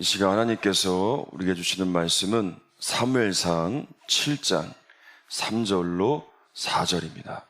이 시간 하나님께서 우리에게 주시는 말씀은 사무엘상 7장 3절로 4절입니다.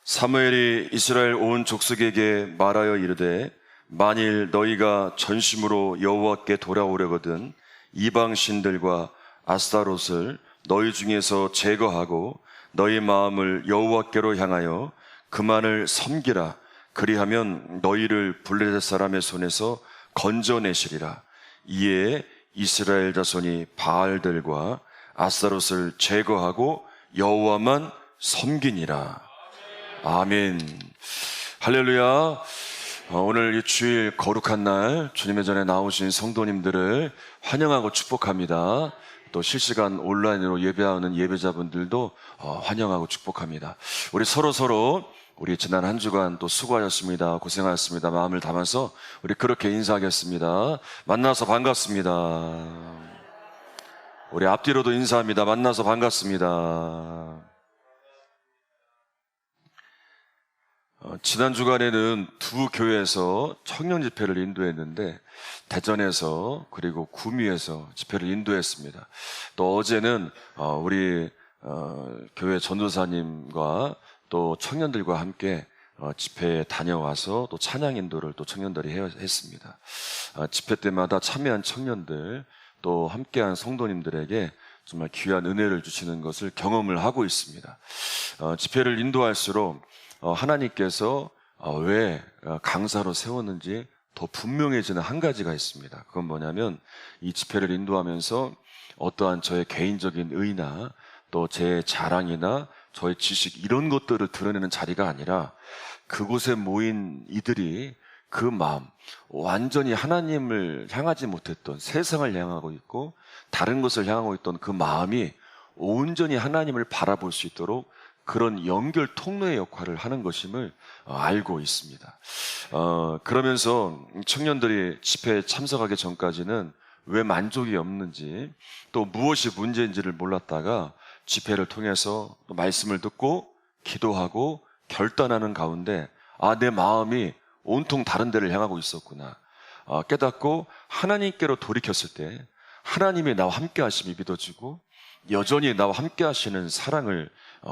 사무엘이 이스라엘 온 족속에게 말하여 이르되 만일 너희가 전심으로 여호와께 돌아오려거든 이방 신들과 아스타롯을 너희 중에서 제거하고 너희 마음을 여호와께로 향하여 그만을 섬기라. 그리하면 너희를 블레셋 사람의 손에서 건져내시리라. 이에 이스라엘 자손이 바알들과 아스타롯을 제거하고 여호와만 섬기니라. 아멘. 할렐루야. 오늘 이 주일 거룩한 날 주님의 전에 나오신 성도님들을 환영하고 축복합니다. 또 실시간 온라인으로 예배하는 예배자분들도 환영하고 축복합니다. 우리 서로 우리 지난 한 주간 또 수고하셨습니다. 고생하셨습니다. 마음을 담아서 우리 그렇게 인사하겠습니다. 만나서 반갑습니다. 우리 앞뒤로도 인사합니다. 만나서 반갑습니다. 지난 주간에는 두 교회에서 청년 집회를 인도했는데 대전에서 그리고 구미에서 집회를 인도했습니다. 또 어제는 우리 교회 전도사님과 또 청년들과 함께 집회에 다녀와서 또 찬양 인도를 또 청년들이 했습니다. 집회 때마다 참여한 청년들 또 함께한 성도님들에게 정말 귀한 은혜를 주시는 것을 경험을 하고 있습니다. 집회를 인도할수록 하나님께서 왜 강사로 세웠는지 더 분명해지는 한 가지가 있습니다. 그건 뭐냐면 이 집회를 인도하면서 어떠한 저의 개인적인 의나 또 제 자랑이나 저의 지식 이런 것들을 드러내는 자리가 아니라 그곳에 모인 이들이 그 마음, 완전히 하나님을 향하지 못했던 세상을 향하고 있고 다른 것을 향하고 있던 그 마음이 온전히 하나님을 바라볼 수 있도록 그런 연결 통로의 역할을 하는 것임을 알고 있습니다. 그러면서 청년들이 집회에 참석하기 전까지는 왜 만족이 없는지 또 무엇이 문제인지를 몰랐다가 집회를 통해서 말씀을 듣고 기도하고 결단하는 가운데 내 마음이 온통 다른 데를 향하고 있었구나 깨닫고 하나님께로 돌이켰을 때 하나님이 나와 함께 하심이 믿어지고 여전히 나와 함께 하시는 사랑을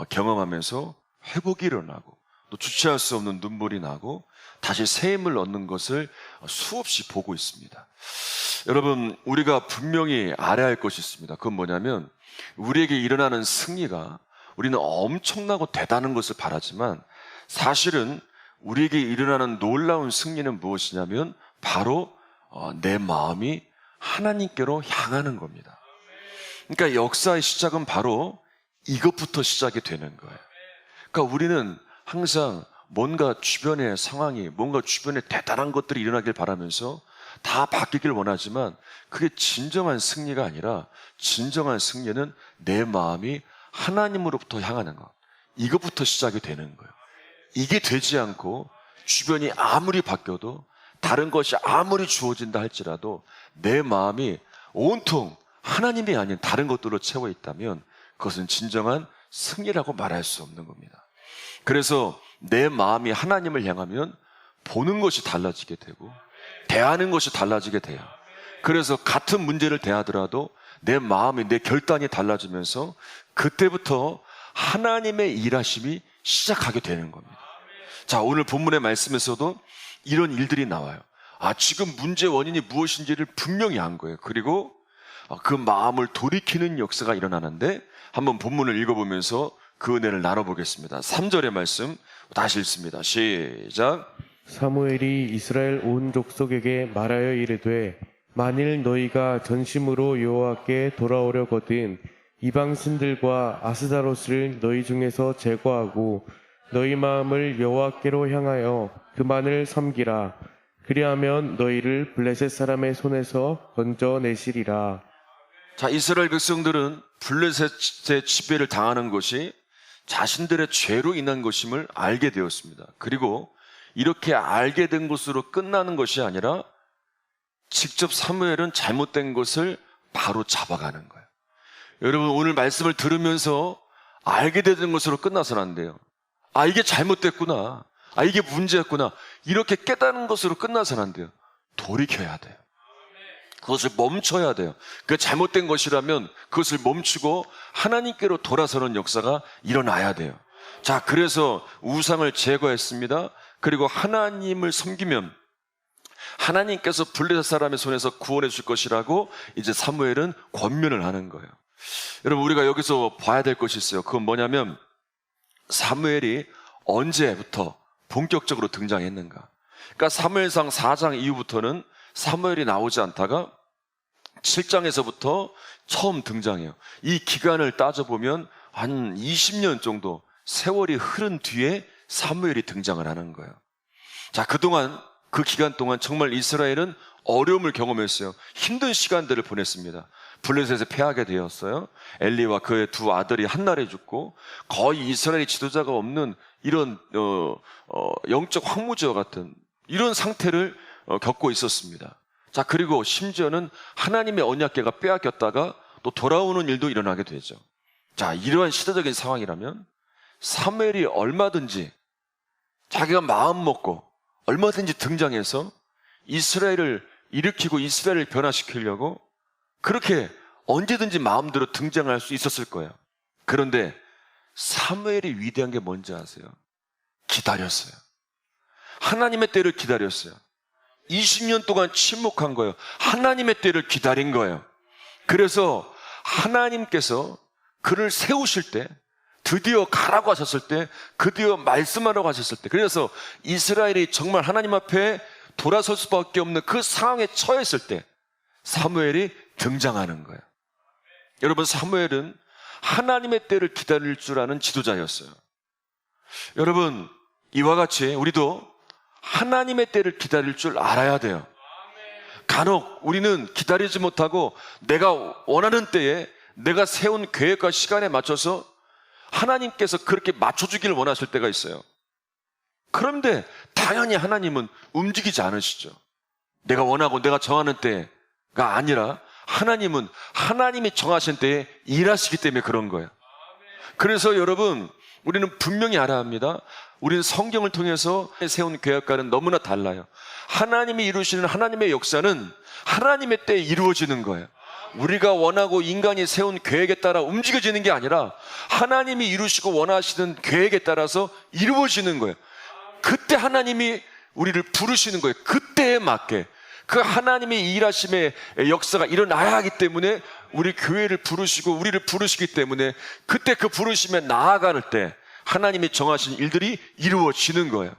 경험하면서 회복이 일어나고 또 주체할 수 없는 눈물이 나고 다시 새 힘을 얻는 것을 수없이 보고 있습니다. 여러분, 우리가 분명히 알아야 할 것이 있습니다. 그건 뭐냐면 우리에게 일어나는 승리가 우리는 엄청나고 대단한 것을 바라지만 사실은 우리에게 일어나는 놀라운 승리는 무엇이냐면 바로 내 마음이 하나님께로 향하는 겁니다. 그러니까 역사의 시작은 바로 이것부터 시작이 되는 거예요. 그러니까 우리는 항상 뭔가 주변의 상황이 뭔가 주변에 대단한 것들이 일어나길 바라면서 다 바뀌길 원하지만 그게 진정한 승리가 아니라 진정한 승리는 내 마음이 하나님으로부터 향하는 것. 이것부터 시작이 되는 거예요. 이게 되지 않고 주변이 아무리 바뀌어도 다른 것이 아무리 주어진다 할지라도 내 마음이 온통 하나님이 아닌 다른 것들로 채워 있다면 그것은 진정한 승리라고 말할 수 없는 겁니다. 그래서 내 마음이 하나님을 향하면 보는 것이 달라지게 되고 대하는 것이 달라지게 돼요. 그래서 같은 문제를 대하더라도 내 마음이 내 결단이 달라지면서 그때부터 하나님의 일하심이 시작하게 되는 겁니다. 자, 오늘 본문의 말씀에서도 이런 일들이 나와요. 지금 문제 원인이 무엇인지를 분명히 한 거예요. 그리고 그 마음을 돌이키는 역사가 일어나는데 한번 본문을 읽어보면서 그 은혜를 나눠보겠습니다. 3절의 말씀 다시 읽습니다. 시작. 사무엘이 이스라엘 온 족속에게 말하여 이르되 만일 너희가 전심으로 여호와께 돌아오려거든 이방 신들과 아스다롯을 너희 중에서 제거하고 너희 마음을 여호와께로 향하여 그만을 섬기라. 그리하면 너희를 블레셋 사람의 손에서 건져내시리라. 자, 이스라엘 백성들은 블레셋의 지배를 당하는 것이 자신들의 죄로 인한 것임을 알게 되었습니다. 그리고 이렇게 알게 된 것으로 끝나는 것이 아니라 직접 사무엘은 잘못된 것을 바로 잡아가는 거예요. 여러분, 오늘 말씀을 들으면서 알게 되는 것으로 끝나서는 안 돼요. 이게 잘못됐구나. 이게 문제였구나. 이렇게 깨닫는 것으로 끝나서는 안 돼요. 돌이켜야 돼요. 그것을 멈춰야 돼요. 그 잘못된 것이라면 그것을 멈추고 하나님께로 돌아서는 역사가 일어나야 돼요. 자, 그래서 우상을 제거했습니다. 그리고 하나님을 섬기면 하나님께서 블레셋 사람의 손에서 구원해 줄 것이라고 이제 사무엘은 권면을 하는 거예요. 여러분, 우리가 여기서 봐야 될 것이 있어요. 그건 뭐냐면 사무엘이 언제부터 본격적으로 등장했는가. 그러니까 사무엘상 4장 이후부터는 사무엘이 나오지 않다가 7장에서부터 처음 등장해요. 이 기간을 따져보면 한 20년 정도 세월이 흐른 뒤에 사무엘이 등장을 하는 거예요. 자, 그동안 그 기간 동안 정말 이스라엘은 어려움을 경험했어요. 힘든 시간들을 보냈습니다. 블레셋에 패하게 되었어요. 엘리와 그의 두 아들이 한날에 죽고 거의 이스라엘의 지도자가 없는 이런 영적 황무지와 같은 이런 상태를 겪고 있었습니다. 자, 그리고 심지어는 하나님의 언약궤가 빼앗겼다가 또 돌아오는 일도 일어나게 되죠. 자, 이러한 시대적인 상황이라면 사무엘이 얼마든지 자기가 마음 먹고 얼마든지 등장해서 이스라엘을 일으키고 이스라엘을 변화시키려고 그렇게 언제든지 마음대로 등장할 수 있었을 거예요. 그런데 사무엘이 위대한 게 뭔지 아세요? 기다렸어요. 하나님의 때를 기다렸어요. 20년 동안 침묵한 거예요. 하나님의 때를 기다린 거예요. 그래서 하나님께서 그를 세우실 때, 드디어 가라고 하셨을 때, 드디어 말씀하라고 하셨을 때, 그래서 이스라엘이 정말 하나님 앞에 돌아설 수밖에 없는 그 상황에 처했을 때 사무엘이 등장하는 거예요. 여러분, 사무엘은 하나님의 때를 기다릴 줄 아는 지도자였어요. 여러분, 이와 같이 우리도 하나님의 때를 기다릴 줄 알아야 돼요. 간혹 우리는 기다리지 못하고 내가 원하는 때에 내가 세운 계획과 시간에 맞춰서 하나님께서 그렇게 맞춰주기를 원하실 때가 있어요. 그런데 당연히 하나님은 움직이지 않으시죠. 내가 원하고 내가 정하는 때가 아니라 하나님은 하나님이 정하신 때에 일하시기 때문에 그런 거예요. 그래서 여러분, 우리는 분명히 알아야 합니다. 우리는 성경을 통해서 세운 계획과는 너무나 달라요. 하나님이 이루시는 하나님의 역사는 하나님의 때에 이루어지는 거예요. 우리가 원하고 인간이 세운 계획에 따라 움직여지는 게 아니라 하나님이 이루시고 원하시는 계획에 따라서 이루어지는 거예요. 그때 하나님이 우리를 부르시는 거예요. 그때에 맞게. 그 하나님의 일하심의 역사가 일어나야 하기 때문에 우리 교회를 부르시고 우리를 부르시기 때문에 그때 그 부르심에 나아갈 때 하나님이 정하신 일들이 이루어지는 거예요.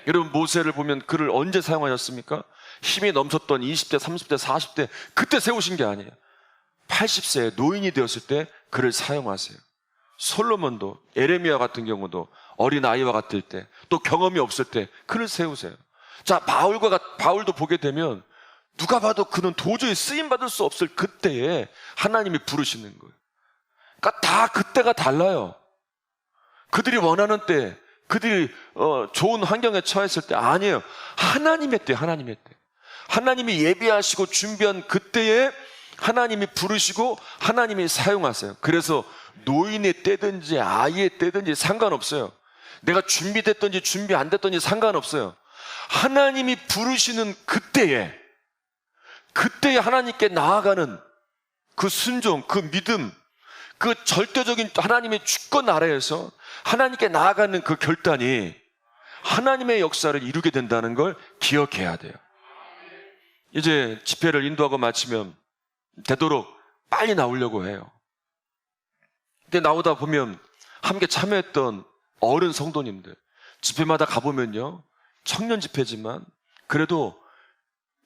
여러분, 모세를 보면 그를 언제 사용하셨습니까? 힘이 넘쳤던 20대, 30대, 40대 그때 세우신 게 아니에요. 80세에 노인이 되었을 때 그를 사용하세요. 솔로몬도, 에레미야 같은 경우도 어린 아이와 같을 때, 또 경험이 없을 때 그를 세우세요. 자, 바울도 보게 되면 누가 봐도 그는 도저히 쓰임받을 수 없을 그때에 하나님이 부르시는 거예요. 그러니까 다 그때가 달라요. 그들이 원하는 때, 그들이 좋은 환경에 처했을 때 아니에요. 하나님의 때, 하나님의 때. 하나님이 예비하시고 준비한 그때에 하나님이 부르시고 하나님이 사용하세요. 그래서 노인의 때든지 아이의 때든지 상관없어요. 내가 준비됐든지 준비 안 됐든지 상관없어요. 하나님이 부르시는 그때에 하나님께 나아가는 그 순종, 그 믿음, 그 절대적인 하나님의 주권 아래에서 하나님께 나아가는 그 결단이 하나님의 역사를 이루게 된다는 걸 기억해야 돼요. 이제 집회를 인도하고 마치면 되도록 빨리 나오려고 해요. 근데 나오다 보면 함께 참여했던 어른 성도님들, 집회마다 가보면요, 청년 집회지만 그래도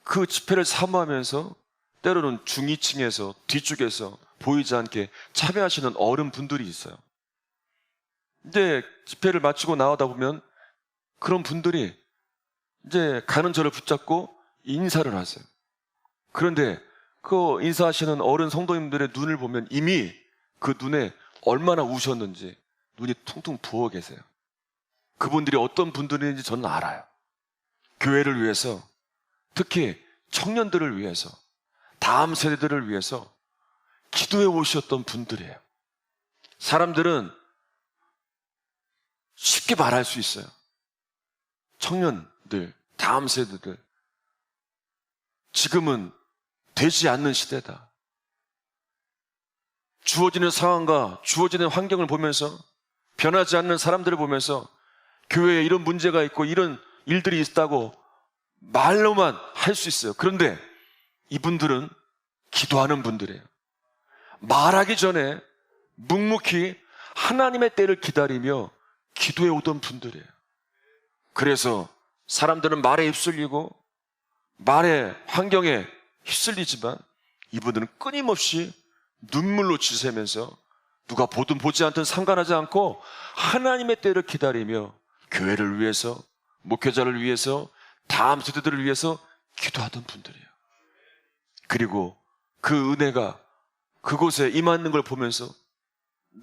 그 집회를 사모하면서 때로는 중위층에서 뒤쪽에서 보이지 않게 참여하시는 어른 분들이 있어요. 이제 집회를 마치고 나오다 보면 그런 분들이 이제 가는 저를 붙잡고 인사를 하세요. 그런데 그 인사하시는 어른 성도님들의 눈을 보면 이미 그 눈에 얼마나 우셨는지 눈이 퉁퉁 부어 계세요. 그분들이 어떤 분들인지 저는 알아요. 교회를 위해서, 특히 청년들을 위해서, 다음 세대들을 위해서 기도해 오셨던 분들이에요. 사람들은 쉽게 말할 수 있어요. 청년들, 다음 세대들, 지금은 되지 않는 시대다. 주어지는 상황과 주어지는 환경을 보면서, 변하지 않는 사람들을 보면서 교회에 이런 문제가 있고 이런 일들이 있다고 말로만 할 수 있어요. 그런데 이분들은 기도하는 분들이에요. 말하기 전에 묵묵히 하나님의 때를 기다리며 기도해 오던 분들이에요. 그래서 사람들은 말에 휩쓸리고 말의 환경에 휩쓸리지만 이분들은 끊임없이 눈물로 지새면서 누가 보든 보지 않든 상관하지 않고 하나님의 때를 기다리며 교회를 위해서, 목회자를 위해서, 다음 세대들을 위해서 기도하던 분들이에요. 그리고 그 은혜가 그곳에 임하는 걸 보면서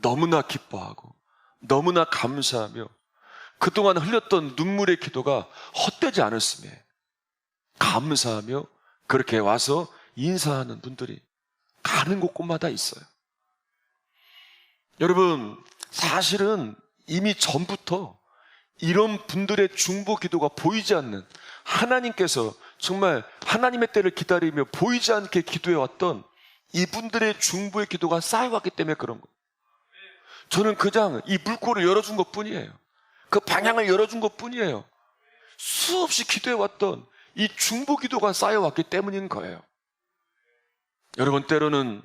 너무나 기뻐하고 너무나 감사하며 그동안 흘렸던 눈물의 기도가 헛되지 않았음에 감사하며 그렇게 와서 인사하는 분들이 가는 곳곳마다 있어요. 여러분, 사실은 이미 전부터 이런 분들의 중보 기도가 보이지 않는, 하나님께서 정말 하나님의 때를 기다리며 보이지 않게 기도해왔던 이분들의 중보의 기도가 쌓여왔기 때문에 그런 거예요. 저는 그냥 이 물꼬를 열어준 것 뿐이에요. 그 방향을 열어준 것 뿐이에요. 수없이 기도해왔던 이 중보 기도가 쌓여왔기 때문인 거예요. 여러분, 때로는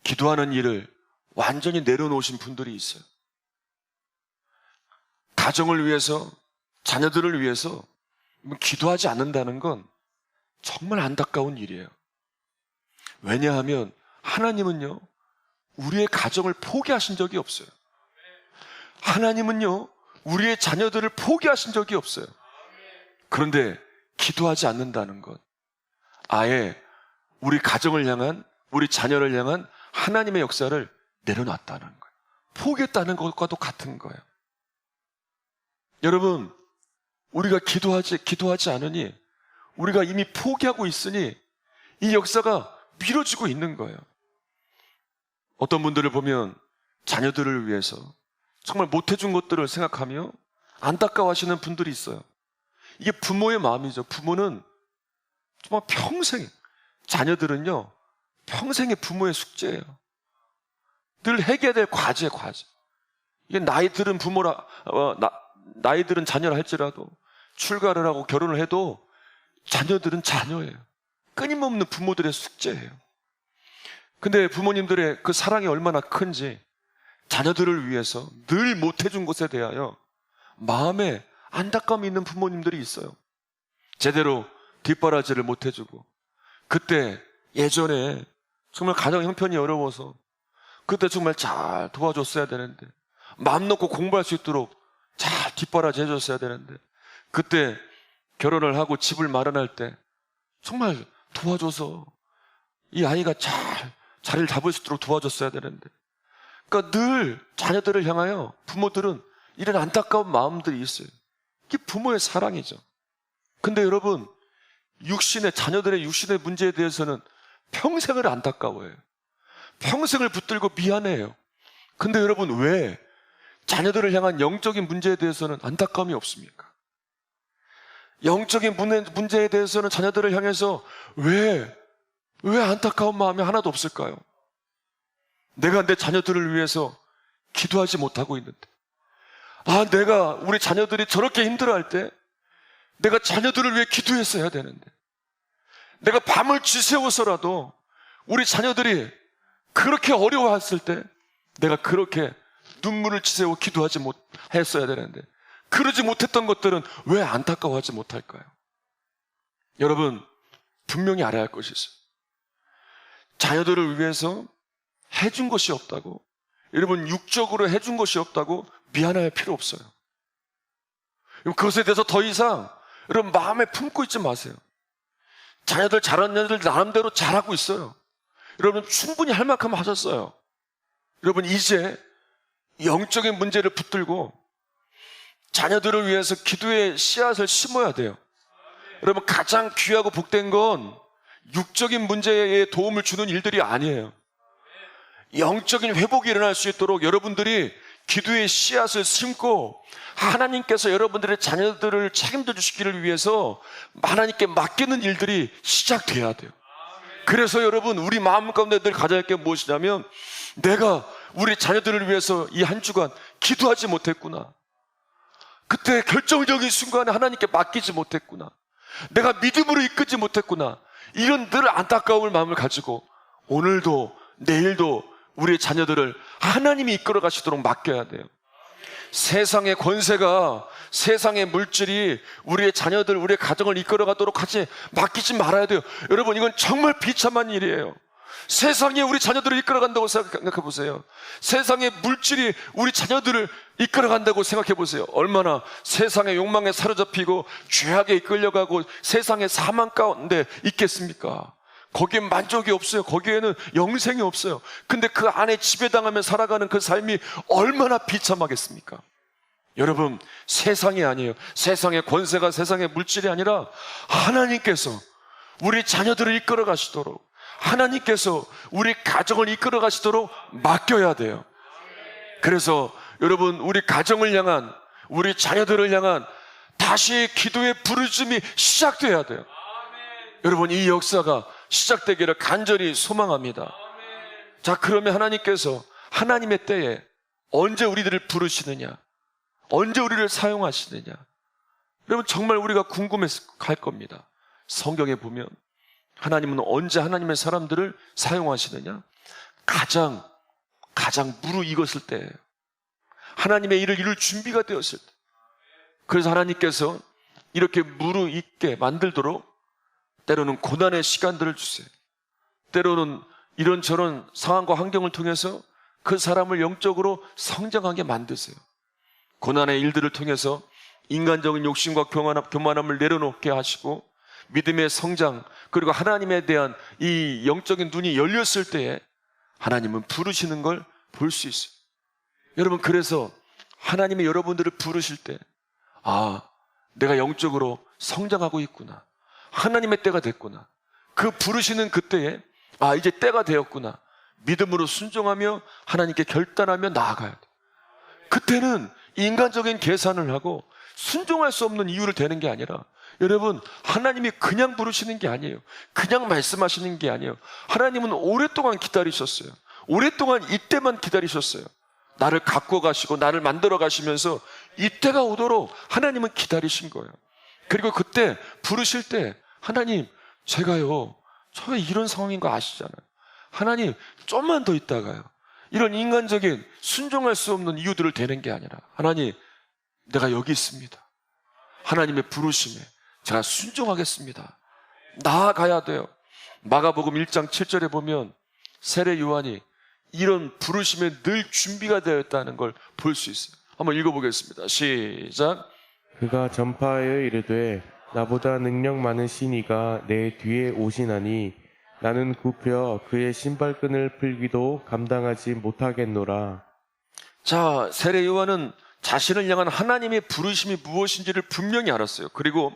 기도하는 일을 완전히 내려놓으신 분들이 있어요. 가정을 위해서, 자녀들을 위해서 기도하지 않는다는 건 정말 안타까운 일이에요. 왜냐하면 하나님은요, 우리의 가정을 포기하신 적이 없어요. 하나님은요, 우리의 자녀들을 포기하신 적이 없어요. 그런데 기도하지 않는다는 것, 아예 우리 가정을 향한, 우리 자녀를 향한 하나님의 역사를 내려놨다는 거예요. 포기했다는 것과도 같은 거예요. 여러분, 우리가 기도하지 않으니, 우리가 이미 포기하고 있으니 이 역사가 미뤄지고 있는 거예요. 어떤 분들을 보면 자녀들을 위해서 정말 못해준 것들을 생각하며 안타까워하시는 분들이 있어요. 이게 부모의 마음이죠. 부모는 정말 평생, 자녀들은요, 평생의 부모의 숙제예요. 늘 해결해야 될 과제. 이게 나이들은 나이들은 자녀라 할지라도 출가를 하고 결혼을 해도 자녀들은 자녀예요. 끊임없는 부모들의 숙제예요. 근데 부모님들의 그 사랑이 얼마나 큰지 자녀들을 위해서 늘 못해준 것에 대하여 마음에 안타까움이 있는 부모님들이 있어요. 제대로 뒷바라지를 못해주고, 그때 예전에 정말 가정 형편이 어려워서 그때 정말 잘 도와줬어야 되는데, 마음 놓고 공부할 수 있도록 잘 뒷바라지 해줬어야 되는데, 그때 결혼을 하고 집을 마련할 때 정말 도와줘서 이 아이가 자리를 잡을 수 있도록 도와줬어야 되는데, 그러니까 늘 자녀들을 향하여 부모들은 이런 안타까운 마음들이 있어요. 이게 부모의 사랑이죠. 근데 여러분, 자녀들의 육신의 문제에 대해서는 평생을 안타까워해요. 평생을 붙들고 미안해요. 근데 여러분, 왜 자녀들을 향한 영적인 문제에 대해서는 안타까움이 없습니까? 영적인 문제에 대해서는 자녀들을 향해서 왜 안타까운 마음이 하나도 없을까요? 내가 내 자녀들을 위해서 기도하지 못하고 있는데, 내가 우리 자녀들이 저렇게 힘들어할 때 내가 자녀들을 위해 기도했어야 되는데, 내가 밤을 지새워서라도 우리 자녀들이 그렇게 어려워했을 때 내가 그렇게 눈물을 지새워 기도하지 못했어야 되는데, 그러지 못했던 것들은 왜 안타까워하지 못할까요? 여러분, 분명히 알아야 할 것이 있어요. 자녀들을 위해서 해준 것이 없다고, 여러분 육적으로 해준 것이 없다고 미안할 필요 없어요. 그것에 대해서 더 이상 여러분 마음에 품고 있지 마세요. 자녀들 잘하는 자녀들 나름대로 잘하고 있어요. 여러분 충분히 할 만큼 하셨어요. 여러분 이제 영적인 문제를 붙들고 자녀들을 위해서 기도의 씨앗을 심어야 돼요. 여러분 가장 귀하고 복된 건 육적인 문제에 도움을 주는 일들이 아니에요. 영적인 회복이 일어날 수 있도록 여러분들이 기도의 씨앗을 심고 하나님께서 여러분들의 자녀들을 책임져 주시기를 위해서 하나님께 맡기는 일들이 시작돼야 돼요. 그래서 여러분, 우리 마음 가운데 늘 가져야 할 게 무엇이냐면, 내가 우리 자녀들을 위해서 이 한 주간 기도하지 못했구나. 그때 결정적인 순간에 하나님께 맡기지 못했구나. 내가 믿음으로 이끌지 못했구나. 이런 늘 안타까운 마음을 가지고 오늘도 내일도 우리 자녀들을 하나님이 이끌어 가시도록 맡겨야 돼요. 세상의 권세가, 세상의 물질이 우리의 자녀들, 우리의 가정을 이끌어 가도록 하지 맡기지 말아야 돼요. 여러분, 이건 정말 비참한 일이에요. 세상에 우리 자녀들을 이끌어 간다고 생각해 보세요. 세상의 물질이 우리 자녀들을 이끌어 간다고 생각해 보세요. 얼마나 세상의 욕망에 사로잡히고 죄악에 이끌려가고 세상의 사망 가운데 있겠습니까? 거기에 만족이 없어요. 거기에는 영생이 없어요. 근데 그 안에 지배당하며 살아가는 그 삶이 얼마나 비참하겠습니까? 여러분, 세상이 아니에요. 세상의 권세가, 세상의 물질이 아니라 하나님께서 우리 자녀들을 이끌어 가시도록, 하나님께서 우리 가정을 이끌어 가시도록 맡겨야 돼요. 그래서 여러분, 우리 가정을 향한, 우리 자녀들을 향한 다시 기도의 부르심이 시작돼야 돼요. 여러분, 이 역사가 시작되기를 간절히 소망합니다. 자, 그러면 하나님께서 하나님의 때에 언제 우리들을 부르시느냐, 언제 우리를 사용하시느냐, 여러분 정말 우리가 궁금해서 갈 겁니다. 성경에 보면 하나님은 언제 하나님의 사람들을 사용하시느냐? 가장 무르익었을 때예요. 하나님의 일을 이룰 준비가 되었을 때. 그래서 하나님께서 이렇게 무르익게 만들도록 때로는 고난의 시간들을 주세요. 때로는 이런저런 상황과 환경을 통해서 그 사람을 영적으로 성장하게 만드세요. 고난의 일들을 통해서 인간적인 욕심과 교만함을 내려놓게 하시고 믿음의 성장, 그리고 하나님에 대한 이 영적인 눈이 열렸을 때에 하나님은 부르시는 걸 볼 수 있어요. 여러분, 그래서 하나님이 여러분들을 부르실 때, 아, 내가 영적으로 성장하고 있구나, 하나님의 때가 됐구나, 그 부르시는 그때에 아, 이제 때가 되었구나, 믿음으로 순종하며 하나님께 결단하며 나아가야 돼. 그때는 인간적인 계산을 하고 순종할 수 없는 이유를 대는 게 아니라, 여러분, 하나님이 그냥 부르시는 게 아니에요. 그냥 말씀하시는 게 아니에요. 하나님은 오랫동안 기다리셨어요. 오랫동안 이때만 기다리셨어요. 나를 갖고 가시고 나를 만들어 가시면서 이때가 오도록 하나님은 기다리신 거예요. 그리고 그때 부르실 때, 하나님, 제가요, 저 왜 이런 상황인 거 아시잖아요. 하나님, 좀만 더 있다가요, 이런 인간적인 순종할 수 없는 이유들을 대는 게 아니라, 하나님, 내가 여기 있습니다. 하나님의 부르심에 제가 순종하겠습니다. 나아가야 돼요. 마가복음 1장 7절에 보면 세례 요한이 이런 부르심에 늘 준비가 되어 있다는 걸 볼 수 있어요. 한번 읽어보겠습니다. 시작. 그가 전파하여 이르되 나보다 능력 많은 신이가 내 뒤에 오시나니 나는 굽혀 그의 신발끈을 풀기도 감당하지 못하겠노라. 자, 세례 요한은 자신을 향한 하나님의 부르심이 무엇인지를 분명히 알았어요. 그리고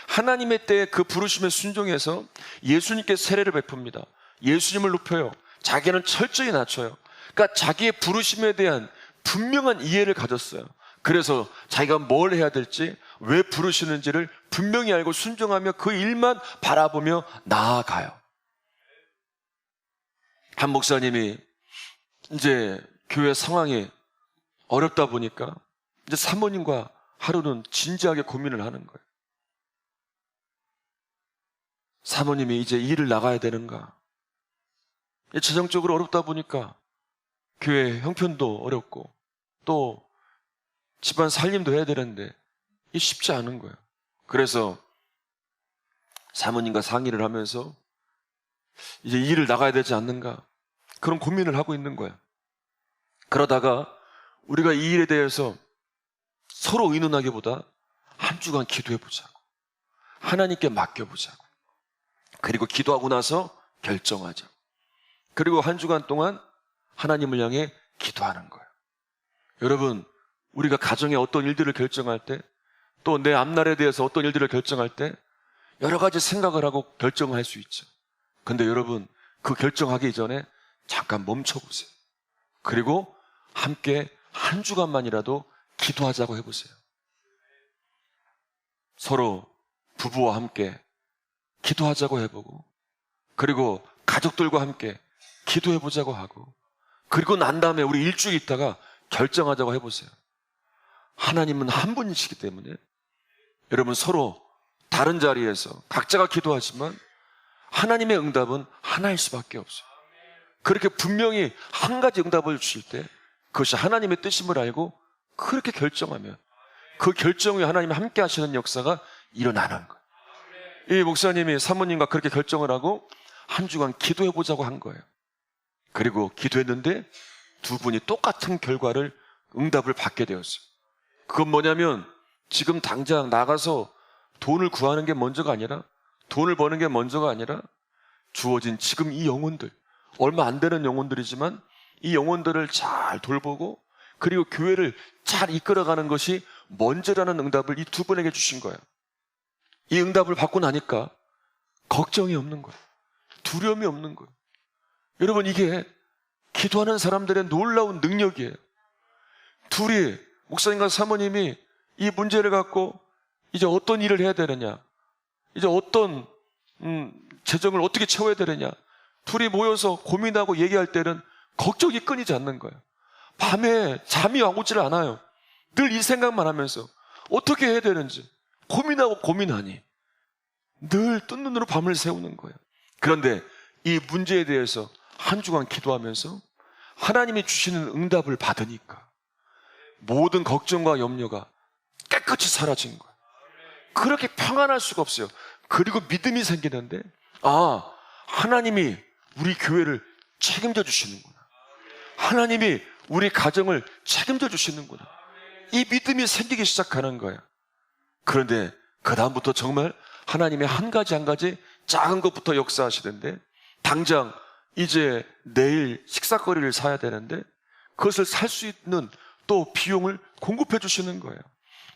하나님의 때에 그 부르심에 순종해서 예수님께 세례를 베풉니다. 예수님을 높여요. 자기는 철저히 낮춰요. 그러니까 자기의 부르심에 대한 분명한 이해를 가졌어요. 그래서 자기가 뭘 해야 될지, 왜 부르시는지를 분명히 알고 순종하며 그 일만 바라보며 나아가요. 한 목사님이 이제 교회 상황이 어렵다 보니까 이제 사모님과 하루는 진지하게 고민을 하는 거예요. 사모님이 이제 일을 나가야 되는가? 재정적으로 어렵다 보니까 교회 형편도 어렵고 또 집안 살림도 해야 되는데 이게 쉽지 않은 거예요. 그래서 사모님과 상의를 하면서 이제 일을 나가야 되지 않는가, 그런 고민을 하고 있는 거예요. 그러다가 우리가 이 일에 대해서 서로 의논하기보다 한 주간 기도해보자고, 하나님께 맡겨보자고, 그리고 기도하고 나서 결정하자고, 그리고 한 주간 동안 하나님을 향해 기도하는 거예요. 여러분, 우리가 가정에 어떤 일들을 결정할 때, 또 내 앞날에 대해서 어떤 일들을 결정할 때 여러 가지 생각을 하고 결정을 할 수 있죠. 근데 여러분, 그 결정하기 전에 잠깐 멈춰보세요. 그리고 함께 한 주간만이라도 기도하자고 해보세요. 서로 부부와 함께 기도하자고 해보고, 그리고 가족들과 함께 기도해보자고 하고, 그리고 난 다음에 우리 일주일 있다가 결정하자고 해보세요. 하나님은 한 분이시기 때문에 여러분 서로 다른 자리에서 각자가 기도하지만 하나님의 응답은 하나일 수밖에 없어요. 그렇게 분명히 한 가지 응답을 주실 때 그것이 하나님의 뜻임을 알고 그렇게 결정하면 그 결정 후에 하나님이 함께 하시는 역사가 일어나는 거예요. 이 목사님이 사모님과 그렇게 결정을 하고 한 주간 기도해보자고 한 거예요. 그리고 기도했는데 두 분이 똑같은 결과를, 응답을 받게 되었어요. 그건 뭐냐면 지금 당장 나가서 돈을 구하는 게 먼저가 아니라, 돈을 버는 게 먼저가 아니라 주어진 지금 이 영혼들, 얼마 안 되는 영혼들이지만 이 영혼들을 잘 돌보고 그리고 교회를 잘 이끌어가는 것이 먼저라는 응답을 이 두 분에게 주신 거예요. 이 응답을 받고 나니까 걱정이 없는 거예요. 두려움이 없는 거예요. 여러분, 이게 기도하는 사람들의 놀라운 능력이에요. 둘이, 목사님과 사모님이 이 문제를 갖고 이제 어떤 일을 해야 되느냐, 이제 어떤 재정을 어떻게 채워야 되느냐, 둘이 모여서 고민하고 얘기할 때는 걱정이 끊이지 않는 거예요. 밤에 잠이 오질 않아요. 늘 이 생각만 하면서 어떻게 해야 되는지 고민하고 고민하니 늘 뜬 눈으로 밤을 새우는 거예요. 그런데 이 문제에 대해서 한 주간 기도하면서 하나님이 주시는 응답을 받으니까 모든 걱정과 염려가 깨끗이 사라진 거예요. 그렇게 평안할 수가 없어요. 그리고 믿음이 생기는데, 아, 하나님이 우리 교회를 책임져 주시는구나, 하나님이 우리 가정을 책임져 주시는구나, 이 믿음이 생기기 시작하는 거예요. 그런데 그 다음부터 정말 하나님의 한 가지 한 가지 작은 것부터 역사하시는데, 당장 이제 내일 식사거리를 사야 되는데 그것을 살 수 있는 또 비용을 공급해 주시는 거예요.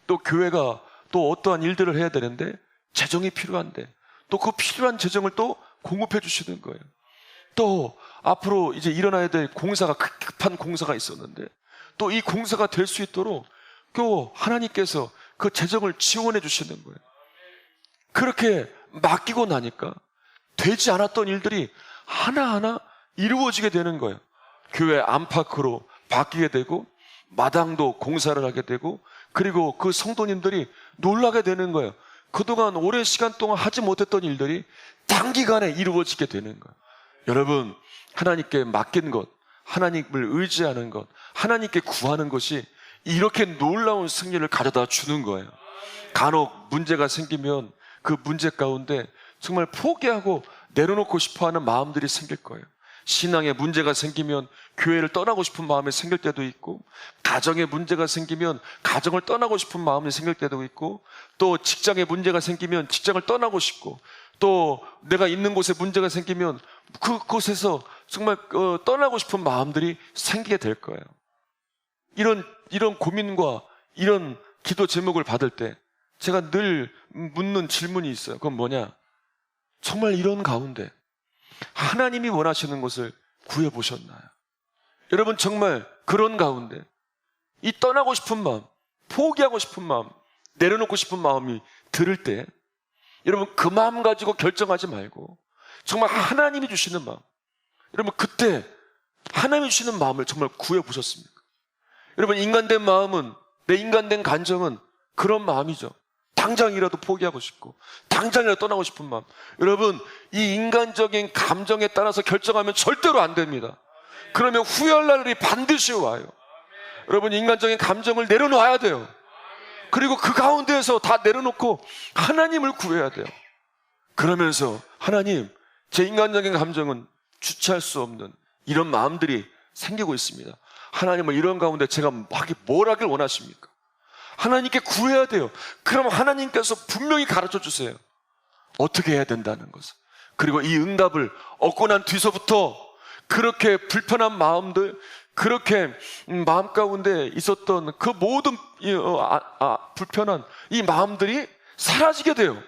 또 교회가 또 어떠한 일들을 해야 되는데 재정이 필요한데 또 그 필요한 재정을 또 공급해 주시는 거예요. 또 앞으로 이제 일어나야 될 공사가, 급한 공사가 있었는데 또 이 공사가 될 수 있도록 또 하나님께서 그 재정을 지원해 주시는 거예요. 그렇게 맡기고 나니까 되지 않았던 일들이 하나하나 이루어지게 되는 거예요. 교회 안팎으로 바뀌게 되고 마당도 공사를 하게 되고, 그리고 그 성도님들이 놀라게 되는 거예요. 그동안 오랜 시간 동안 하지 못했던 일들이 단기간에 이루어지게 되는 거예요. 여러분, 하나님께 맡긴 것, 하나님을 의지하는 것, 하나님께 구하는 것이 이렇게 놀라운 승리를 가져다 주는 거예요. 간혹 문제가 생기면 그 문제 가운데 정말 포기하고 내려놓고 싶어하는 마음들이 생길 거예요. 신앙에 문제가 생기면 교회를 떠나고 싶은 마음이 생길 때도 있고, 가정에 문제가 생기면 가정을 떠나고 싶은 마음이 생길 때도 있고, 또 직장에 문제가 생기면 직장을 떠나고 싶고, 또 내가 있는 곳에 문제가 생기면 그곳에서 정말 떠나고 싶은 마음들이 생기게 될 거예요. 이런 고민과 이런 기도 제목을 받을 때 제가 늘 묻는 질문이 있어요. 그건 뭐냐? 정말 이런 가운데 하나님이 원하시는 것을 구해보셨나요? 여러분, 정말 그런 가운데 이 떠나고 싶은 마음, 포기하고 싶은 마음, 내려놓고 싶은 마음이 들을 때 여러분, 그 마음 가지고 결정하지 말고 정말 하나님이 주시는 마음, 여러분, 그때 하나님이 주시는 마음을 정말 구해보셨습니까? 여러분, 인간된 마음은, 내 인간된 감정은 그런 마음이죠. 당장이라도 포기하고 싶고 당장이라도 떠나고 싶은 마음. 여러분, 이 인간적인 감정에 따라서 결정하면 절대로 안 됩니다. 그러면 후회할 날이 반드시 와요. 여러분, 인간적인 감정을 내려놔야 돼요. 그리고 그 가운데에서 다 내려놓고 하나님을 구해야 돼요. 그러면서 하나님, 제 인간적인 감정은 주체할 수 없는 이런 마음들이 생기고 있습니다. 하나님은 이런 가운데 제가 뭘 하길 원하십니까? 하나님께 구해야 돼요. 그럼 하나님께서 분명히 가르쳐 주세요. 어떻게 해야 된다는 것을. 그리고 이 응답을 얻고 난 뒤서부터 그렇게 불편한 마음들, 그렇게 마음 가운데 있었던 그 모든 불편한 이 마음들이 사라지게 돼요.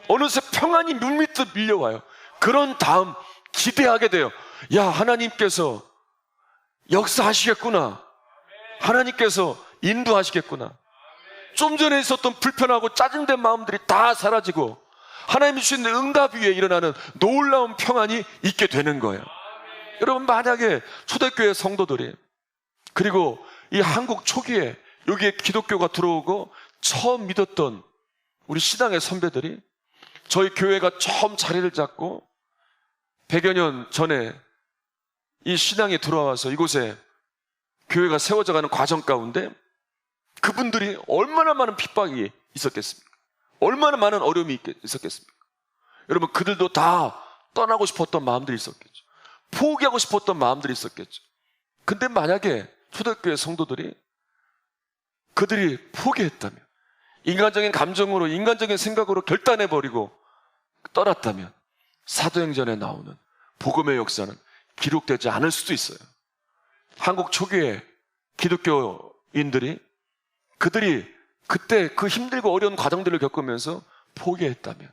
어느새 평안이 물밀듯 밀려와요. 그런 다음 기대하게 돼요. 야, 하나님께서 역사하시겠구나. 하나님께서 인도하시겠구나. 좀 전에 있었던 불편하고 짜증된 마음들이 다 사라지고 하나님이 주신 응답 위에 일어나는 놀라운 평안이 있게 되는 거예요. 여러분, 만약에 초대교회 성도들이, 그리고 이 한국 초기에 여기에 기독교가 들어오고 처음 믿었던 우리 신앙의 선배들이 저희 교회가 처음 자리를 잡고 100여 년 전에 이 신앙이 들어와서 이곳에 교회가 세워져 가는 과정 가운데 그분들이 얼마나 많은 핍박이 있었겠습니까? 얼마나 많은 어려움이 있었겠습니까? 여러분, 그들도 다 떠나고 싶었던 마음들이 있었겠죠. 포기하고 싶었던 마음들이 있었겠죠. 근데 만약에 초대교회 성도들이 그들이 포기했다면, 인간적인 감정으로, 인간적인 생각으로 결단해버리고 떠났다면 사도행전에 나오는 복음의 역사는 기록되지 않을 수도 있어요. 한국 초기의 기독교인들이 그들이 그때 그 힘들고 어려운 과정들을 겪으면서 포기했다면,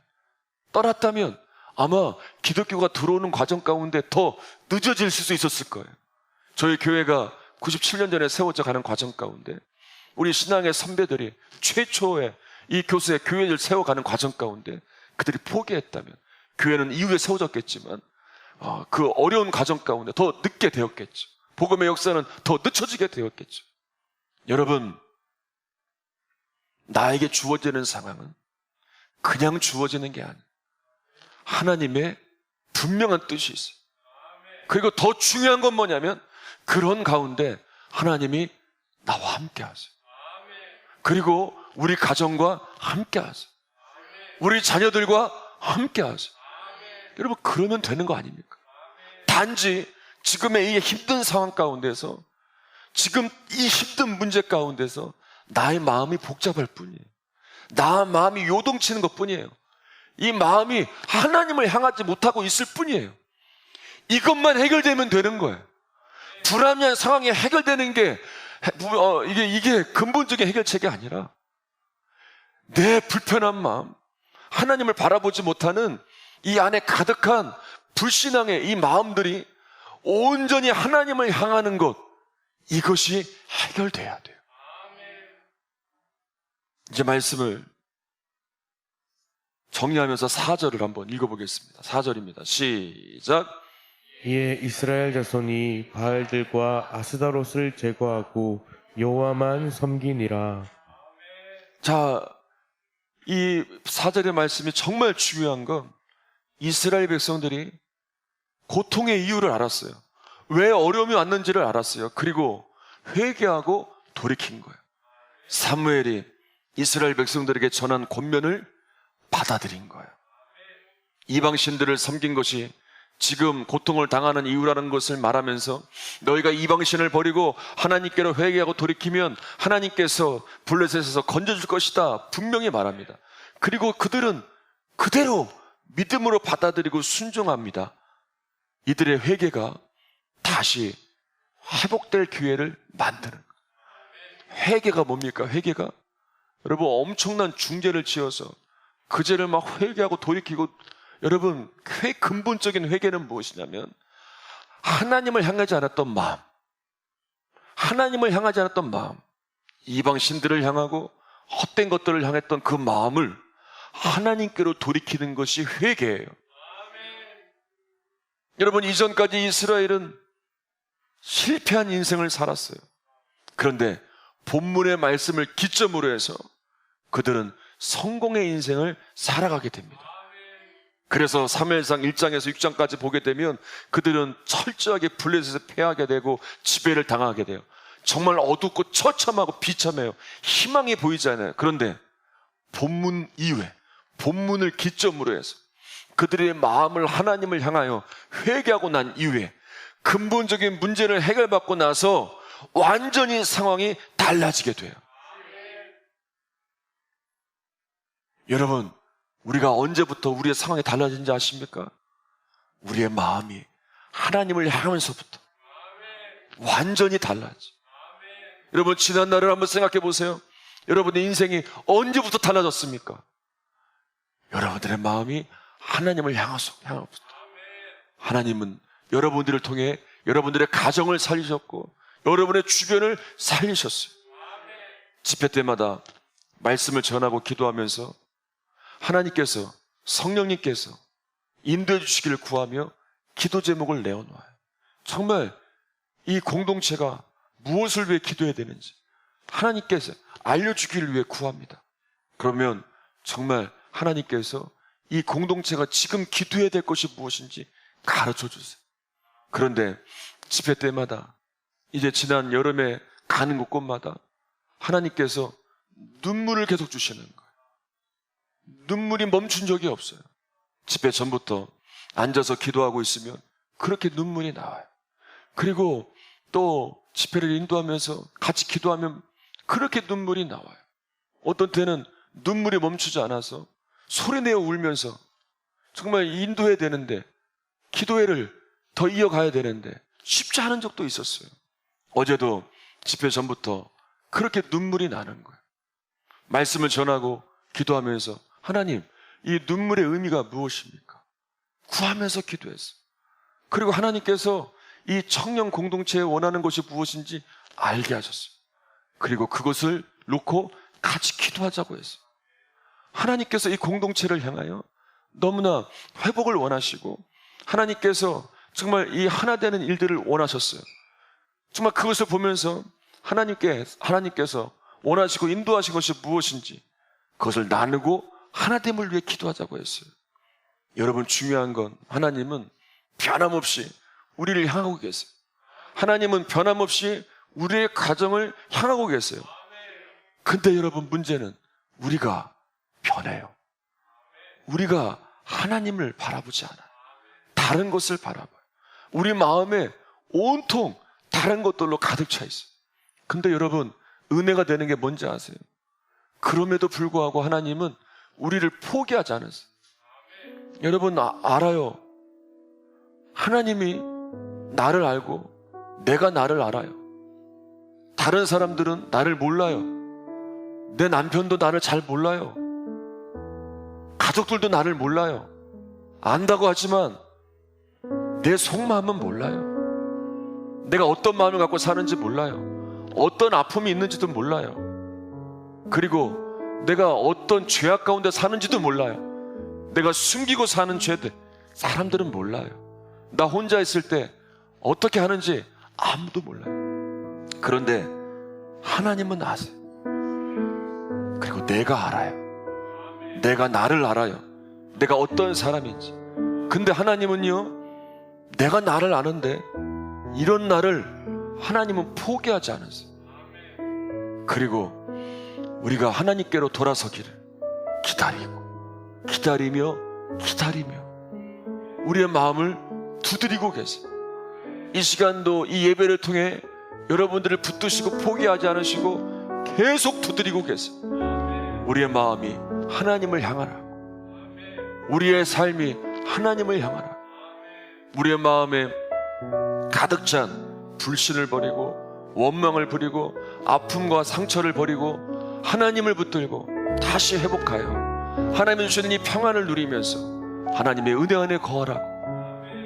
떠났다면 아마 기독교가 들어오는 과정 가운데 더 늦어질 수 있었을 거예요. 저희 교회가 97년 전에 세워져 가는 과정 가운데 우리 신앙의 선배들이 최초의 이 교수의 교회를 세워가는 과정 가운데 그들이 포기했다면 교회는 이후에 세워졌겠지만 그 어려운 과정 가운데 더 늦게 되었겠죠. 복음의 역사는 더 늦춰지게 되었겠죠. 여러분, 나에게 주어지는 상황은 그냥 주어지는 게 아니에요. 하나님의 분명한 뜻이 있어요. 그리고 더 중요한 건 뭐냐면 그런 가운데 하나님이 나와 함께 하세요. 그리고 우리 가정과 함께 하세요. 우리 자녀들과 함께 하세요. 여러분, 그러면 되는 거 아닙니까? 단지 지금의 이 힘든 상황 가운데서, 지금 이 힘든 문제 가운데서 나의 마음이 복잡할 뿐이에요. 나 마음이 요동치는 것 뿐이에요. 이 마음이 하나님을 향하지 못하고 있을 뿐이에요. 이것만 해결되면 되는 거예요. 불합리한 상황이 해결되는 게 이게 근본적인 해결책이 아니라 내 불편한 마음, 하나님을 바라보지 못하는 이 안에 가득한 불신앙의 이 마음들이 온전히 하나님을 향하는 것, 이것이 해결돼야 돼요. 이제 말씀을 정리하면서 4절을 한번 읽어보겠습니다. 4절입니다. 시작. 이에 이스라엘 자손이 바알들과 아스다롯을 제거하고 여호와만 섬기니라. 자, 이 4절의 말씀이 정말 중요한 건 이스라엘 백성들이 고통의 이유를 알았어요. 왜 어려움이 왔는지를 알았어요. 그리고 회개하고 돌이킨 거예요. 사무엘이 이스라엘 백성들에게 전한 권면을 받아들인 거예요. 이방신들을 섬긴 것이 지금 고통을 당하는 이유라는 것을 말하면서 너희가 이방신을 버리고 하나님께로 회개하고 돌이키면 하나님께서 블레셋에서 건져줄 것이다 분명히 말합니다. 그리고 그들은 그대로 믿음으로 받아들이고 순종합니다. 이들의 회개가 다시 회복될 기회를 만드는 거예요. 회개가 뭡니까? 회개가 여러분 엄청난 중죄를 지어서 그 죄를 막 회개하고 돌이키고, 여러분 근본적인 회개는 무엇이냐면 하나님을 향하지 않았던 마음, 하나님을 향하지 않았던 마음, 이방 신들을 향하고 헛된 것들을 향했던 그 마음을 하나님께로 돌이키는 것이 회개예요. 여러분, 이전까지 이스라엘은 실패한 인생을 살았어요. 그런데 본문의 말씀을 기점으로 해서 그들은 성공의 인생을 살아가게 됩니다. 그래서 사무엘상 1장에서 6장까지 보게 되면 그들은 철저하게 블레셋에 패하게 되고 지배를 당하게 돼요. 정말 어둡고 처참하고 비참해요. 희망이 보이지 않아요. 그런데 본문 이후에, 본문을 기점으로 해서 그들의 마음을 하나님을 향하여 회개하고 난 이후에 근본적인 문제를 해결받고 나서 완전히 상황이 달라지게 돼요. 여러분, 우리가 언제부터 우리의 상황이 달라진지 아십니까? 우리의 마음이 하나님을 향하면서부터 완전히 달라져. 여러분, 지난 날을 한번 생각해 보세요. 여러분의 인생이 언제부터 달라졌습니까? 여러분들의 마음이 하나님을 향하면서부터. 하나님은 여러분들을 통해 여러분들의 가정을 살리셨고 여러분의 주변을 살리셨어요. 집회 때마다 말씀을 전하고 기도하면서 하나님께서, 성령님께서 인도해 주시기를 구하며 기도 제목을 내어놓아요. 정말 이 공동체가 무엇을 위해 기도해야 되는지 하나님께서 알려주기를 위해 구합니다. 그러면 정말 하나님께서 이 공동체가 지금 기도해야 될 것이 무엇인지 가르쳐 주세요. 그런데 집회 때마다, 이제 지난 여름에 가는 곳곳마다 하나님께서 눈물을 계속 주시는 거예요. 눈물이 멈춘 적이 없어요. 집회 전부터 앉아서 기도하고 있으면 그렇게 눈물이 나와요. 그리고 또 집회를 인도하면서 같이 기도하면 그렇게 눈물이 나와요. 어떤 때는 눈물이 멈추지 않아서 소리내어 울면서 정말 인도해야 되는데, 기도회를 더 이어가야 되는데 쉽지 않은 적도 있었어요. 어제도 집회 전부터 그렇게 눈물이 나는 거예요. 말씀을 전하고 기도하면서 하나님, 이 눈물의 의미가 무엇입니까? 구하면서 기도했어요. 그리고 하나님께서 이 청년 공동체에 원하는 것이 무엇인지 알게 하셨어요. 그리고 그것을 놓고 같이 기도하자고 했어요. 하나님께서 이 공동체를 향하여 너무나 회복을 원하시고 하나님께서 정말 이 하나 되는 일들을 원하셨어요. 정말 그것을 보면서 하나님께서 원하시고 인도하신 것이 무엇인지 그것을 나누고 하나됨을 위해 기도하자고 했어요. 여러분, 중요한 건 하나님은 변함없이 우리를 향하고 계세요. 하나님은 변함없이 우리의 가정을 향하고 계세요. 근데 여러분, 문제는 우리가 변해요. 우리가 하나님을 바라보지 않아요. 다른 것을 바라봐요. 우리 마음에 온통 다른 것들로 가득 차 있어요. 근데 여러분, 은혜가 되는 게 뭔지 아세요? 그럼에도 불구하고 하나님은 우리를 포기하지 않으세요. 여러분, 알아요. 하나님이 나를 알고 내가 나를 알아요. 다른 사람들은 나를 몰라요. 내 남편도 나를 잘 몰라요. 가족들도 나를 몰라요. 안다고 하지만 내 속마음은 몰라요. 내가 어떤 마음을 갖고 사는지 몰라요. 어떤 아픔이 있는지도 몰라요. 그리고 내가 어떤 죄악 가운데 사는지도 몰라요. 내가 숨기고 사는 죄들 사람들은 몰라요. 나 혼자 있을 때 어떻게 하는지 아무도 몰라요. 그런데 하나님은 아세요. 그리고 내가 알아요. 내가 나를 알아요. 내가 어떤 사람인지. 근데 하나님은요, 내가 나를 아는데 이런 나를 하나님은 포기하지 않으세요. 그리고 우리가 하나님께로 돌아서기를 기다리며 우리의 마음을 두드리고 계세요. 이 시간도 이 예배를 통해 여러분들을 붙드시고 포기하지 않으시고 계속 두드리고 계세요. 우리의 마음이 하나님을 향하라. 우리의 삶이 하나님을 향하라. 우리의 마음에 가득 찬 불신을 버리고 원망을 버리고 아픔과 상처를 버리고 하나님을 붙들고 다시 회복하여 하나님이 주시는 이 평안을 누리면서 하나님의 은혜 안에 거하라고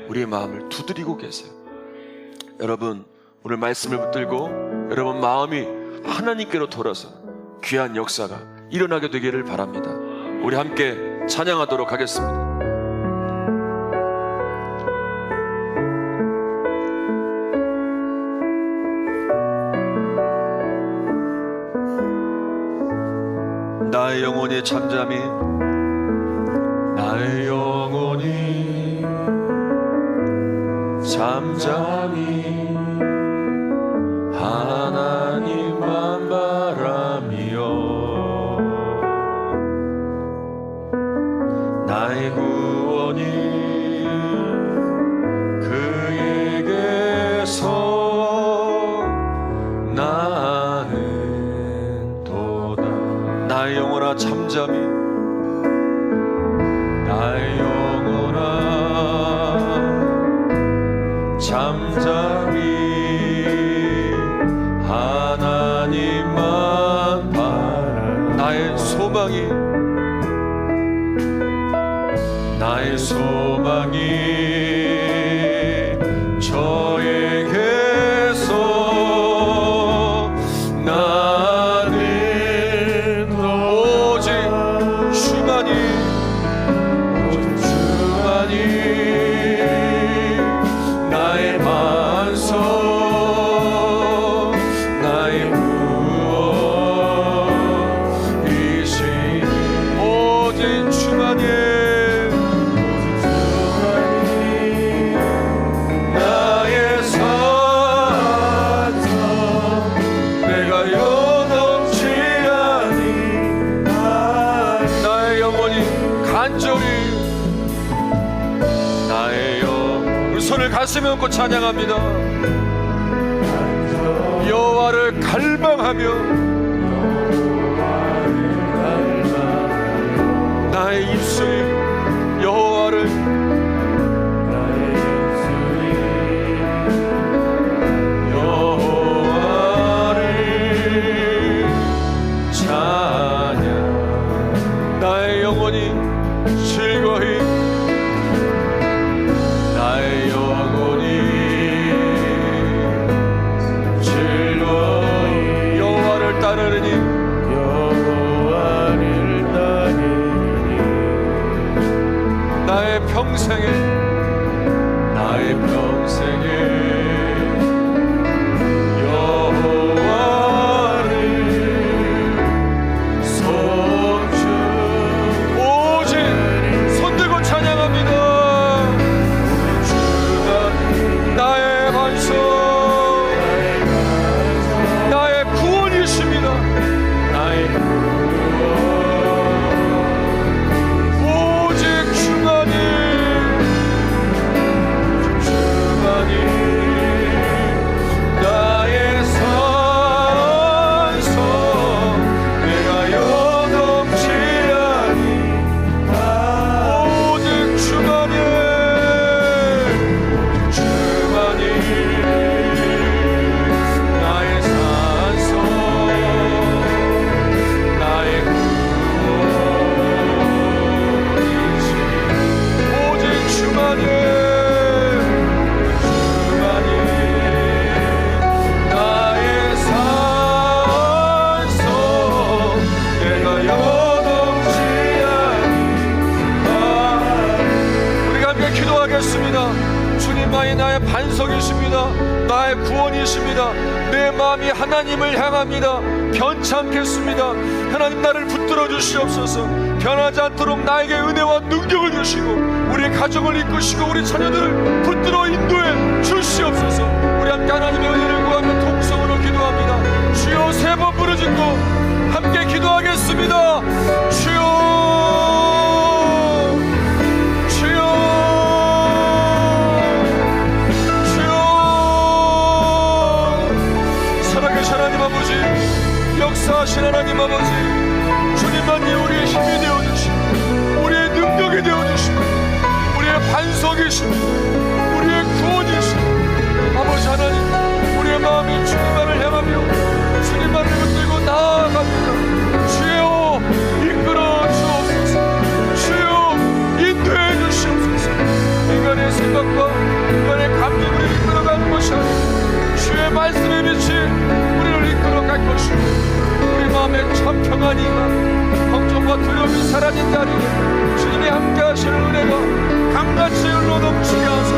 우리의 마음을 두드리고 계세요. 여러분, 오늘 말씀을 붙들고 여러분 마음이 하나님께로 돌아서 귀한 역사가 일어나게 되기를 바랍니다. 우리 함께 찬양하도록 하겠습니다. 나의 영혼이 잠잠히 나의 영혼이 잠잠히 하나님만 바라며 나의 구원이 그에게서 나는 도다. 나의 영혼아 잠잠히 나의 영혼아 잠잠히 하나님만 바라. 나의 소망이 저에게서 간절히 나의 영. 우리 손을 가슴에 얹고 찬양합니다. 여호와를 갈망하며 나의 입술이 여호와를 찬양. 나의 영혼이 즐거이 나의 영혼이 즐거이 여호와를 따르니 나의 평생에 여호와를 송축. 오직 손들고 찬양합니다. 주가 나의 반석 나의 구원이십니다. 나의 오직 주만이 나의 산성 내가 여동치 아니하. 오직 주만이 나의 산성 나의 구원이시. 오직 주만이 나의 산성 내가 여동치 아니하. 우리가 함께 기도하겠습니다. 주님만이 나의 반석이십니다. 나의 구원이십니다. 내 마음이 하나님을 향합니다. 변치 않겠습니다. 하나님 나를 붙들어 주시옵소서. 변하지 않도록 나에게 은혜와 능력을 주시고 우리 가정을 이끄시고 우리 자녀들을 붙들어 인도해 주시옵소서. 우리 함께 하나님의 은혜를 구하며 통성으로 기도합니다. 주여 세 번 부르짖고 함께 기도하겠습니다. 주여 주여 주여. 살아계신 하나님 아버지, 역사하신 하나님 아버지, 주님만이 우리의 힘이 되어주시고 우리의 능력이 되어주시고 우리의 반석이시고 우리의 구원이시고 아버지 하나님, 우리의 마음이 주님만을 향하며 주님만을 붙들고 나아갑니다. 주여 이끌어 주옵소서. 주여 인도해 주시옵소서. 인간의 생각과 인간의 감정을 이끌어가는 것이 아니라 주의 말씀의 빛이 우리를 이끌어갈 것이고 우리 마음에 참 평안이 임하고 걱정과 두려움이 사라진 자리에 주님이 함께 하시는 은혜가 강같이 흘러 넘치게 하소서.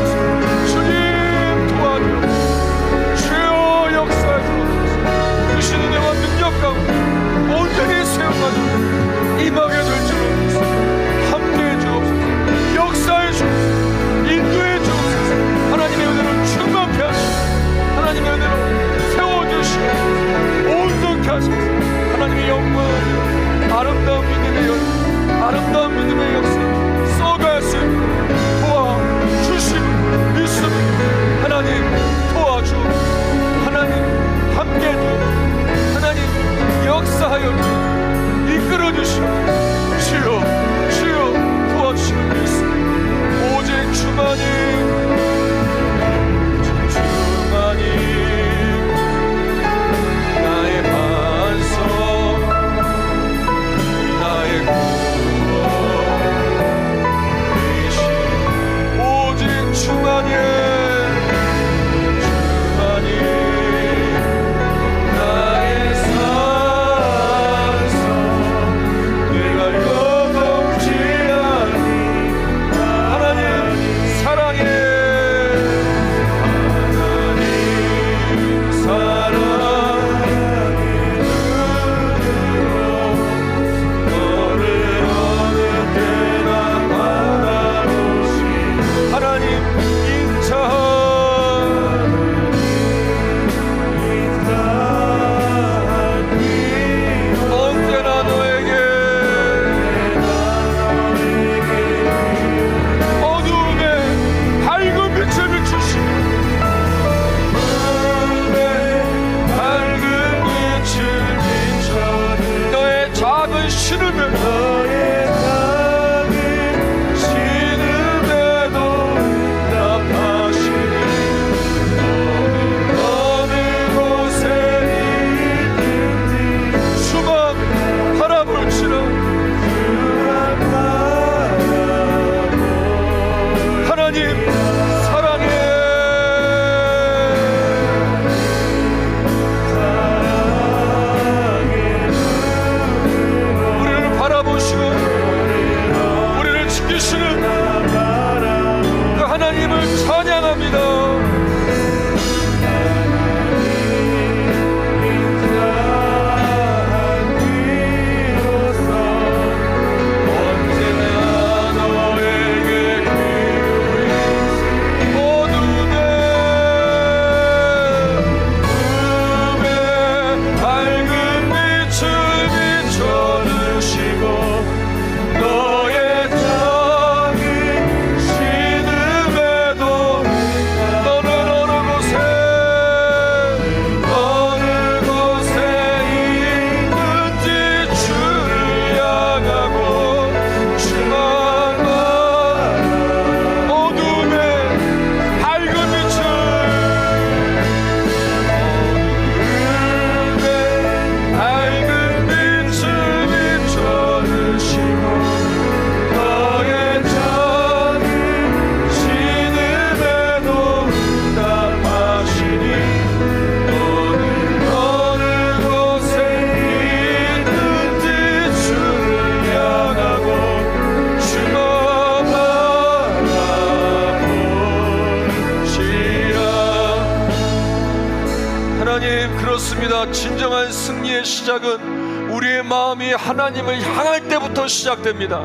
그러나 진정한 승리의 시작은 우리의 마음이 하나님을 향할 때부터 시작됩니다.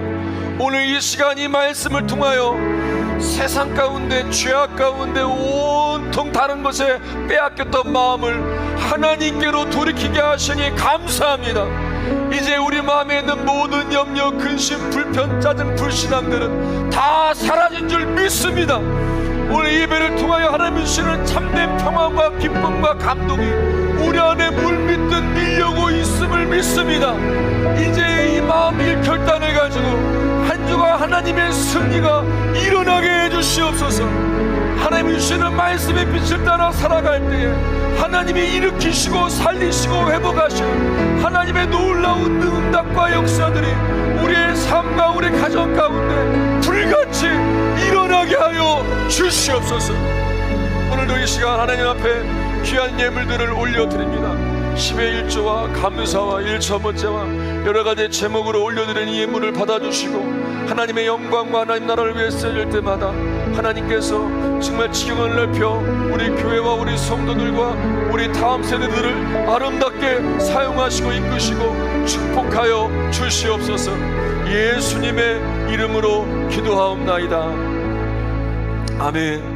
오늘 이 시간 이 말씀을 통하여 세상 가운데 죄악 가운데 온통 다른 것에 빼앗겼던 마음을 하나님께로 돌이키게 하시니 감사합니다. 이제 우리 마음에 있는 모든 염려, 근심, 불편, 짜증, 불신앙들은 다 사라진 줄 믿습니다. 오늘 예배를 통하여 하나님 주시는 참된 평안과 기쁨과 감동이 우리 안에 물밀듯 밀려오고 있음을 믿습니다. 이제 이 마음 일 결단을 가지고 한 주가 하나님의 승리가 일어나게 해주시옵소서. 하나님이 주시는 말씀의 빛을 따라 살아갈 때에 하나님이 일으키시고 살리시고 회복하시는 하나님의 놀라운 응답과 역사들이 우리의 삶과 우리 가정 가운데 불같이 일어나게 하여 주시옵소서. 오늘도 이 시간 하나님 앞에 귀한 예물들을 올려드립니다. 10의 1조와 감사와 1첨언제와 여러가지 제목으로 올려드린 이 예물을 받아주시고 하나님의 영광과 하나님 나라를 위해 쓰여질 때마다 하나님께서 정말 지경을 넓혀 우리 교회와 우리 성도들과 우리 다음 세대들을 아름답게 사용하시고 이끄시고 축복하여 주시옵소서. 예수님의 이름으로 기도하옵나이다. 아멘.